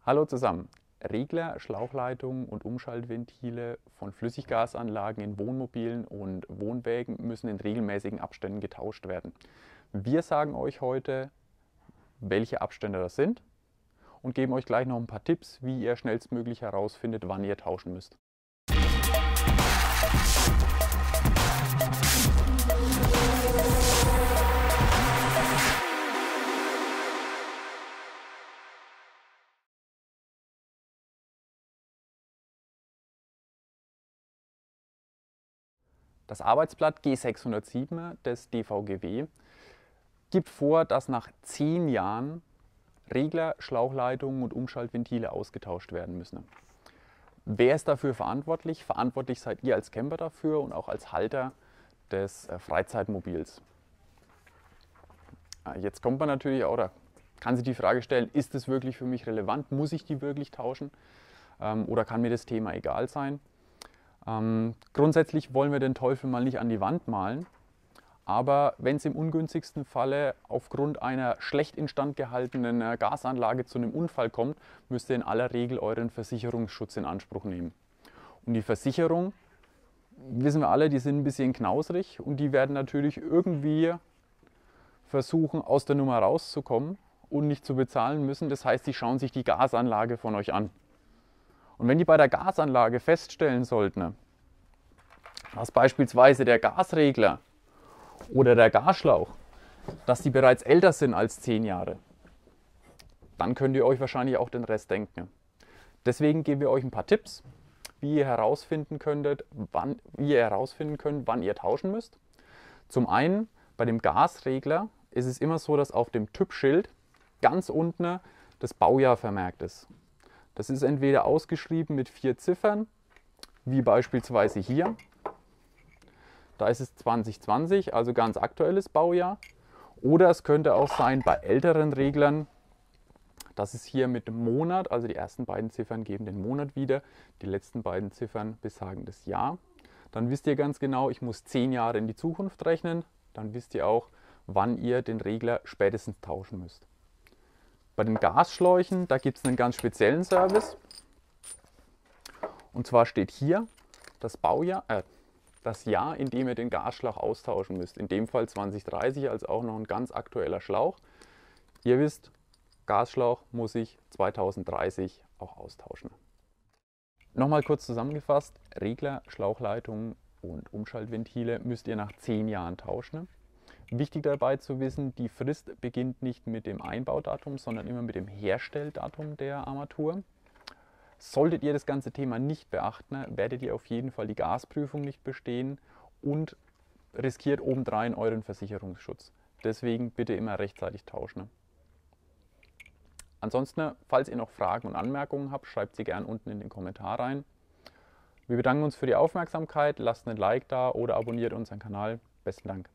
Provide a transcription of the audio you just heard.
Hallo zusammen. Regler, Schlauchleitungen und Umschaltventile von Flüssiggasanlagen in Wohnmobilen und Wohnwägen müssen in regelmäßigen Abständen getauscht werden. Wir sagen euch heute, welche Abstände das sind und geben euch gleich noch ein paar Tipps, wie ihr schnellstmöglich herausfindet, wann ihr tauschen müsst. Das Arbeitsblatt G607 des DVGW gibt vor, dass nach 10 Jahren Regler, Schlauchleitungen und Umschaltventile ausgetauscht werden müssen. Wer ist dafür verantwortlich? Verantwortlich seid ihr als Camper dafür und auch als Halter des Freizeitmobils. Jetzt kommt man natürlich auch, oder kann sich die Frage stellen, ist es wirklich für mich relevant? Muss ich die wirklich tauschen? Oder kann mir das Thema egal sein? Grundsätzlich wollen wir den Teufel mal nicht an die Wand malen, aber wenn es im ungünstigsten Falle aufgrund einer schlecht instand gehaltenen Gasanlage zu einem Unfall kommt, müsst ihr in aller Regel euren Versicherungsschutz in Anspruch nehmen. Und die Versicherung, wissen wir alle, die sind ein bisschen knausrig und die werden natürlich irgendwie versuchen, aus der Nummer rauszukommen und nicht zu bezahlen müssen. Das heißt, sie schauen sich die Gasanlage von euch an. Und wenn die bei der Gasanlage feststellen sollten, dass beispielsweise der Gasregler oder der Gasschlauch, dass die bereits älter sind als 10 Jahre, dann könnt ihr euch wahrscheinlich auch den Rest denken. Deswegen geben wir euch ein paar Tipps, wie ihr herausfinden könnt, wann ihr tauschen müsst. Zum einen, bei dem Gasregler ist es immer so, dass auf dem Typschild ganz unten das Baujahr vermerkt ist. Das ist entweder ausgeschrieben mit 4 Ziffern, wie beispielsweise hier. Da ist es 2020, also ganz aktuelles Baujahr. Oder es könnte auch sein bei älteren Reglern, dass es hier mit dem Monat, also die ersten beiden Ziffern geben den Monat wieder, die letzten beiden Ziffern besagen das Jahr. Dann wisst ihr ganz genau, ich muss 10 Jahre in die Zukunft rechnen. Dann wisst ihr auch, wann ihr den Regler spätestens tauschen müsst. Bei den Gasschläuchen, da gibt es einen ganz speziellen Service. Und zwar steht hier das Baujahr, das Jahr, in dem ihr den Gasschlauch austauschen müsst. In dem Fall 2030, also auch noch ein ganz aktueller Schlauch. Ihr wisst, Gasschlauch muss ich 2030 auch austauschen. Nochmal kurz zusammengefasst, Regler, Schlauchleitungen und Umschaltventile müsst ihr nach 10 Jahren tauschen. Wichtig dabei zu wissen, die Frist beginnt nicht mit dem Einbaudatum, sondern immer mit dem Herstelldatum der Armatur. Solltet ihr das ganze Thema nicht beachten, werdet ihr auf jeden Fall die Gasprüfung nicht bestehen und riskiert obendrein euren Versicherungsschutz. Deswegen bitte immer rechtzeitig tauschen. Ansonsten, falls ihr noch Fragen und Anmerkungen habt, schreibt sie gerne unten in den Kommentar rein. Wir bedanken uns für die Aufmerksamkeit, lasst einen Like da oder abonniert unseren Kanal. Besten Dank.